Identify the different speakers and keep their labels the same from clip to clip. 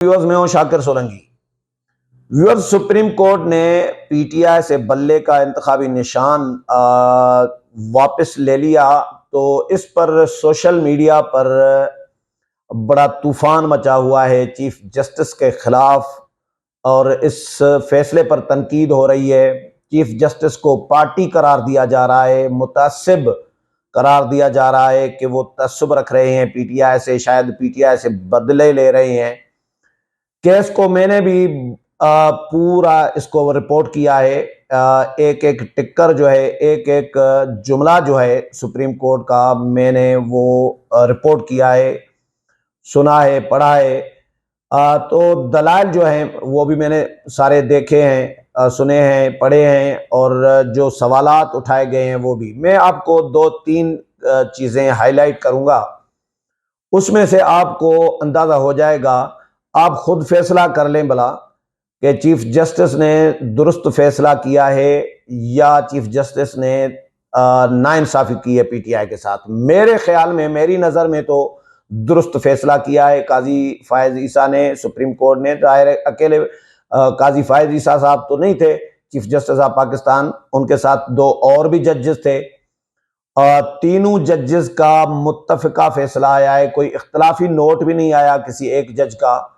Speaker 1: Viewers मैं हूं Shakir Solanki. Viewers, supreme court ने पीटीआई से बल्ले का इंतखाबी निशान वापस ले लिया, तो इस पर सोशल मीडिया पर बड़ा तूफान मचा हुआ है चीफ जस्टिस के खिलाफ, और इस फैसले पर तनकीद हो रही है। चीफ जस्टिस को पार्टी करार दिया जा रहा है, मुतासिब करार दिया जा रहा है कि वो तअस्सुब रख रहे हैं पीटीआई से, शायद पीटीआई से बदले ले रहे हैं। केस को मैंने भी पूरा इसको रिपोर्ट किया है। एक एक टिक्कर जो है, एक एक जुमला जो है सुप्रीम कोर्ट का, मैंने वो रिपोर्ट किया है, सुना है, पढ़ा है। तो दलाइल जो हैं वो भी मैंने सारे देखे हैं, सुने हैं, पढ़े हैं, और जो सवालात उठाए गए हैं वो भी। मैं आपको दो तीन चीज़ें हाईलाइट करूंगा, उसमें से आपको अंदाज़ा हो जाएगा। आप खुद फैसला कर लें भला कि चीफ जस्टिस ने दुरुस्त फैसला किया है या चीफ जस्टिस ने नाइंसाफ़ी की है पीटीआई के साथ। मेरे ख्याल में, मेरी नज़र में तो दुरुस्त फैसला किया है काजी फायज ईसा ने, सुप्रीम कोर्ट ने। अकेले काजी फायज ईसा साहब तो नहीं थे चीफ जस्टिस ऑफ पाकिस्तान, उनके साथ दो और भी जजेस थे। तीनों जजेस का मुत्तफ़िका फैसला आया है, कोई इख्तलाफी नोट भी नहीं आया किसी एक जज का।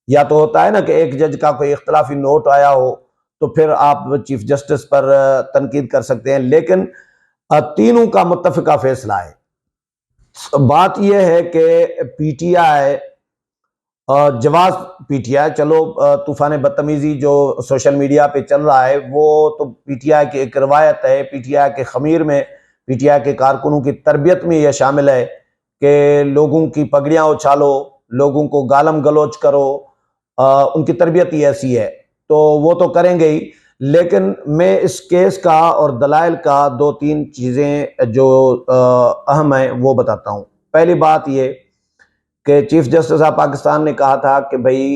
Speaker 1: या तो होता है ना कि एक जज का कोई इख्तलाफी नोट आया हो तो फिर आप चीफ जस्टिस पर तनकीद कर सकते हैं, लेकिन तीनों का मुत्तफ़िका फैसला है। बात यह है कि पीटीआई, जवाब पीटीआई, चलो तूफान बदतमीजी जो सोशल मीडिया पे चल रहा है वो तो पीटीआई की एक रवायत है। पीटीआई के खमीर में, पीटीआई के कारकुनों की तरबियत में यह शामिल है कि लोगों की पगड़ियाँ उछालो, लोगों को गालम गलोच करो। उनकी तरबियत ही ऐसी है, तो वो तो करेंगे ही। लेकिन मैं इस केस का और दलाइल का दो तीन चीज़ें जो अहम हैं वो बताता हूँ। पहली बात ये कि चीफ जस्टिस ऑफ पाकिस्तान ने कहा था कि भाई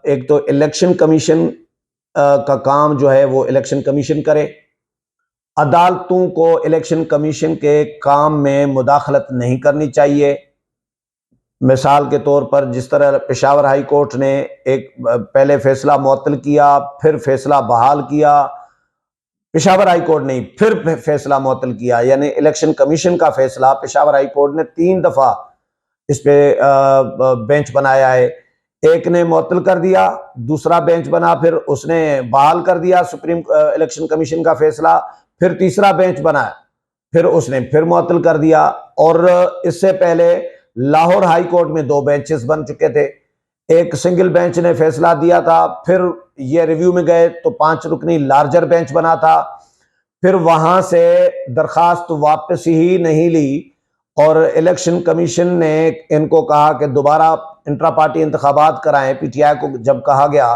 Speaker 1: एक तो इलेक्शन कमीशन का काम जो है वो इलेक्शन कमीशन करे, अदालतों को इलेक्शन कमीशन के काम में मुदाखलत नहीं करनी चाहिए। मिसाल के तौर पर जिस तरह पेशावर हाई कोर्ट ने एक पहले फैसला मुअत्तल किया, फिर फैसला बहाल किया, पेशावर हाई कोर्ट नहीं, फिर फैसला मुअत्तल किया, यानी इलेक्शन कमीशन का फैसला पेशावर हाई कोर्ट ने 3 दफा इस पे बेंच बनाया है। एक ने मुअत्तल कर दिया, दूसरा बेंच बना, फिर उसने बहाल कर दिया सुप्रीम इलेक्शन कमीशन का फैसला, फिर तीसरा बेंच बनाया, फिर उसने फिर मुअत्तल कर दिया। और इससे पहले लाहौर हाई कोर्ट में 2 बेंचेस बन चुके थे। एक सिंगल बेंच ने फैसला दिया था, फिर ये रिव्यू में गए तो 5 रुकनी लार्जर बेंच बना था, फिर वहां से दरखास्त वापस ही नहीं ली, और इलेक्शन कमीशन ने इनको कहा कि दोबारा इंट्रा पार्टी इंतखाबात कराएं। पीटीआई को जब कहा गया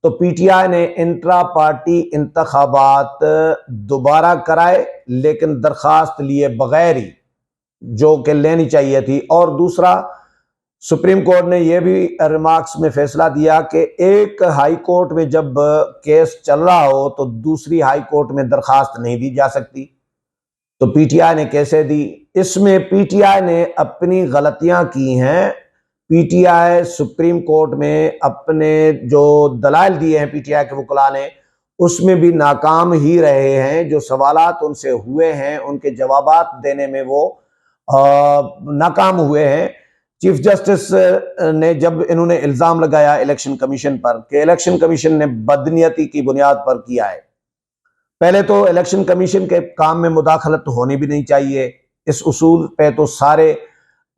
Speaker 1: तो पीटीआई ने इंट्रा पार्टी इंतखाबात दोबारा कराए, लेकिन दरखास्त लिए बगैर ही, जो कि लेनी चाहिए थी। और दूसरा, सुप्रीम कोर्ट ने यह भी रिमार्क्स में फैसला दिया कि एक हाई कोर्ट में जब केस चल रहा हो तो दूसरी हाई कोर्ट में दरखास्त नहीं दी जा सकती। तो पीटीआई ने कैसे दी? इसमें पीटीआई ने अपनी गलतियां की हैं। पीटीआई सुप्रीम कोर्ट में अपने जो दलाइल दिए हैं पीटीआई के वकला ने, उसमें भी नाकाम ही रहे हैं। जो सवालात उनसे हुए हैं उनके जवाबात देने में वो नाकाम हुए हैं। चीफ जस्टिस ने जब इन्होंने इल्ज़ाम लगाया इलेक्शन कमीशन पर कि इलेक्शन कमीशन ने बदनीयती की बुनियाद पर किया है, पहले तो इलेक्शन कमीशन के काम में मुदाखलत होनी भी नहीं चाहिए। इस उसूल पे तो सारे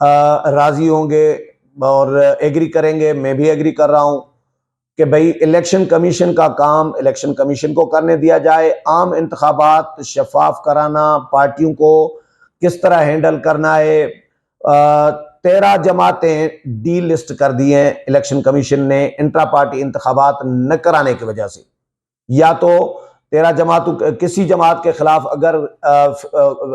Speaker 1: राजी होंगे और एग्री करेंगे, मैं भी एग्री कर रहा हूं कि भाई इलेक्शन कमीशन का काम इलेक्शन कमीशन को करने दिया जाए। आम इंतखाबात शफाफ कराना, पार्टियों को किस तरह हैंडल करना है। 13 जमातें डी लिस्ट कर दी हैं इलेक्शन कमीशन ने इंट्रा पार्टी इंतखाबात न कराने की वजह से। या तो 13 जमातों, किसी जमात के खिलाफ अगर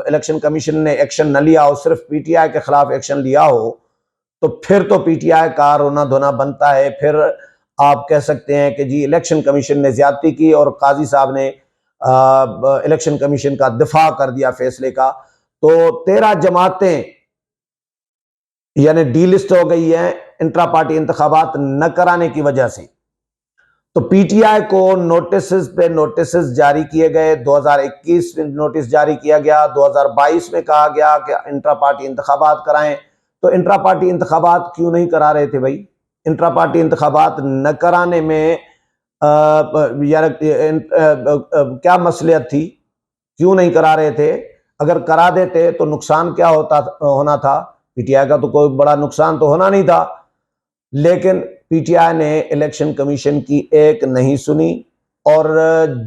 Speaker 1: इलेक्शन कमीशन ने एक्शन न लिया हो, सिर्फ पीटीआई के खिलाफ एक्शन लिया हो, तो फिर तो पीटीआई का रोना धोना बनता है। फिर आप कह सकते हैं कि जी इलेक्शन कमीशन ने ज्यादती की और काजी साहब ने इलेक्शन कमीशन का दिफा कर दिया फैसले का। तो 13 जमातें یعنی ڈی لسٹ ہو گئی ہے انٹرا پارٹی انتخابات نہ کرانے کی وجہ سے۔ تو پی ٹی آئی کو نوٹسز پہ نوٹسز جاری کیے گئے، 2021 میں نوٹس جاری کیا گیا، 2022 میں کہا گیا کہ انٹرا پارٹی انتخابات کرائیں۔ تو انٹرا پارٹی انتخابات کیوں نہیں کرا رہے تھے بھائی؟ انٹرا پارٹی انتخابات نہ کرانے میں کیا مصلحت تھی؟ کیوں نہیں کرا رہے تھے؟ اگر کرا دیتے تو نقصان کیا ہونا تھا؟ پی ٹی آئی کا تو کوئی بڑا نقصان تو ہونا نہیں تھا، لیکن پی ٹی آئی نے الیکشن کمیشن کی ایک نہیں سنی، اور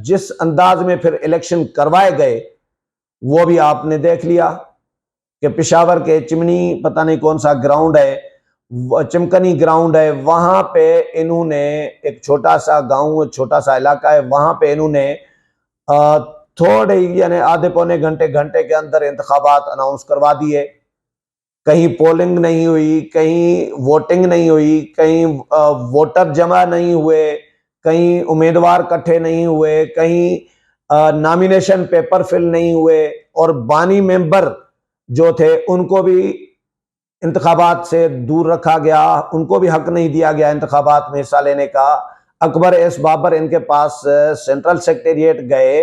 Speaker 1: جس انداز میں پھر الیکشن کروائے گئے وہ بھی آپ نے دیکھ لیا کہ پشاور کے چمنی پتہ نہیں کون سا گراؤنڈ ہے، چمکنی گراؤنڈ ہے، وہاں پہ انہوں نے ایک چھوٹا سا گاؤں، چھوٹا سا علاقہ ہے، وہاں پہ انہوں نے تھوڑے یعنی آدھے پونے گھنٹے کے اندر انتخابات اناؤنس کروا دیے۔ کہیں پولنگ نہیں ہوئی، کہیں ووٹنگ نہیں ہوئی، کہیں ووٹر جمع نہیں ہوئے، کہیں امیدوار کٹھے نہیں ہوئے، کہیں نامینیشن پیپر فل نہیں ہوئے، اور بانی ممبر جو تھے ان کو بھی انتخابات سے دور رکھا گیا، ان کو بھی حق نہیں دیا گیا انتخابات میں حصہ لینے کا۔ اکبر ایس بابر ان کے پاس سینٹرل سیکریٹریٹ گئے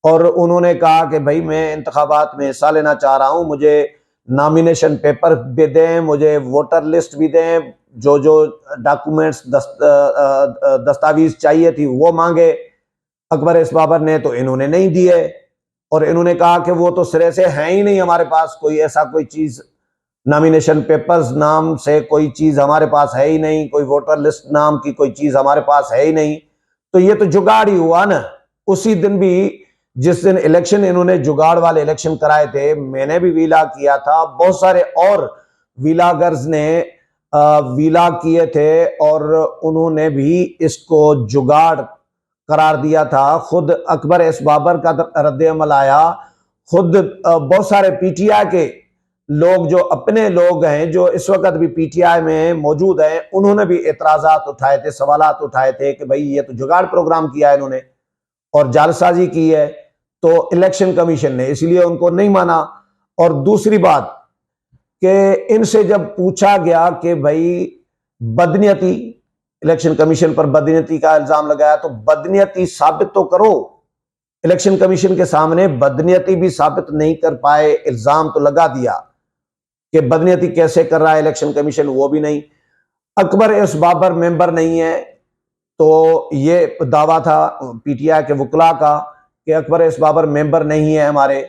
Speaker 1: اور انہوں نے کہا کہ بھائی میں انتخابات میں حصہ لینا چاہ رہا ہوں، مجھے نامینیشن پیپر بھی دیں، مجھے ووٹر لسٹ بھی دیں، جو ڈاکومنٹس دستاویز چاہیے تھی وہ مانگے اکبر ایس بابر نے، تو انہوں نے نہیں دیے، اور انہوں نے کہا کہ وہ تو سرے سے ہیں ہی نہیں ہمارے پاس، کوئی ایسا کوئی چیز نامینیشن پیپرز نام سے کوئی چیز ہمارے پاس ہے ہی نہیں، کوئی ووٹر لسٹ نام کی کوئی چیز ہمارے پاس ہے ہی نہیں۔ تو یہ تو جگاڑ ہی ہوا نا۔ اسی دن بھی جس دن الیکشن انہوں نے جگاڑ والے الیکشن کرائے تھے، میں نے بھی ویلا کیا تھا، بہت سارے اور ویلاگرز نے ویلا کیے تھے، اور انہوں نے بھی اس کو جگاڑ قرار دیا تھا۔ خود اکبر ایس بابر کا رد عمل آیا، خود بہت سارے پی ٹی آئی کے لوگ جو اپنے لوگ ہیں جو اس وقت بھی پی ٹی آئی میں موجود ہیں، انہوں نے بھی اعتراضات اٹھائے تھے، سوالات اٹھائے تھے کہ بھائی یہ تو جگاڑ پروگرام کیا ہے انہوں نے اور جعل سازی کی ہے، تو الیکشن کمیشن نے اس لیے ان کو نہیں مانا۔ اور دوسری بات کہ ان سے جب پوچھا گیا کہ بھائی بدنیتی، الیکشن کمیشن پر بدنیتی کا الزام لگایا، تو بدنیتی ثابت تو کرو۔ الیکشن کمیشن کے سامنے بدنیتی بھی ثابت نہیں کر پائے، الزام تو لگا دیا کہ بدنیتی کیسے کر رہا ہے الیکشن کمیشن، وہ بھی نہیں۔ اکبر ایس بابر ممبر نہیں ہے، تو یہ دعویٰ تھا پی ٹی آئی کے وکلاء کا کہ اکبر ایس بابر ممبر نہیں ہے ہمارے،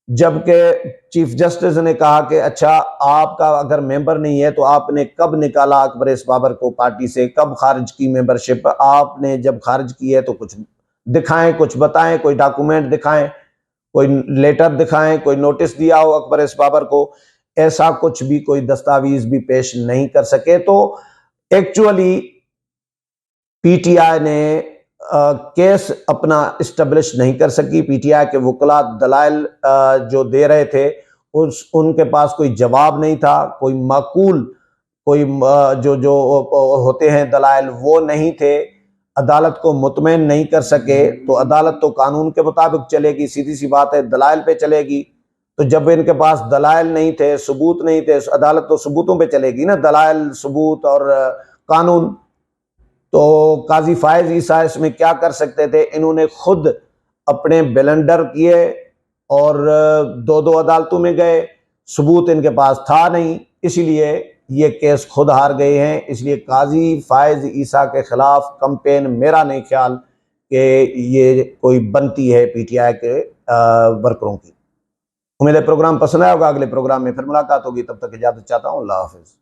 Speaker 1: جبکہ چیف جسٹس نے کہا کہ اچھا آپ کا اگر ممبر نہیں ہے تو آپ نے کب نکالا اکبر ایس بابر کو پارٹی سے، کب خارج کی ممبرشپ؟ آپ نے جب خارج کی ہے تو کچھ دکھائیں، کچھ بتائیں، کوئی ڈاکومنٹ دکھائیں، کوئی لیٹر دکھائیں، کوئی نوٹس دیا ہو اکبر ایس بابر کو۔ ایسا کچھ بھی کوئی دستاویز بھی پیش نہیں کر سکے۔ تو ایکچولی پی ٹی آئی نے کیس اپنا اسٹیبلش نہیں کر سکی۔ پی ٹی آئی کے وکلاء دلائل جو دے رہے تھے ان کے پاس کوئی جواب نہیں تھا، کوئی معقول کوئی جو ہوتے ہیں دلائل وہ نہیں تھے، عدالت کو مطمئن نہیں کر سکے۔ تو عدالت تو قانون کے مطابق چلے گی، سیدھی سی بات ہے، دلائل پہ چلے گی۔ تو جب ان کے پاس دلائل نہیں تھے، ثبوت نہیں تھے، عدالت تو ثبوتوں پہ چلے گی نا، دلائل، ثبوت اور قانون۔ تو قاضی فائز عیسیٰ اس میں کیا کر سکتے تھے؟ انہوں نے خود اپنے بلنڈر کیے اور دو عدالتوں میں گئے، ثبوت ان کے پاس تھا نہیں، اسی لیے یہ کیس خود ہار گئے ہیں۔ اس لیے قاضی فائز عیسیٰ کے خلاف کمپین میرا نہیں خیال کہ یہ کوئی بنتی ہے پی ٹی آئی کے ورکروں کی۔ امید ہے پروگرام پسند آیا ہوگا، اگلے پروگرام میں پھر ملاقات ہوگی، تب تک اجازت چاہتا ہوں، اللہ حافظ۔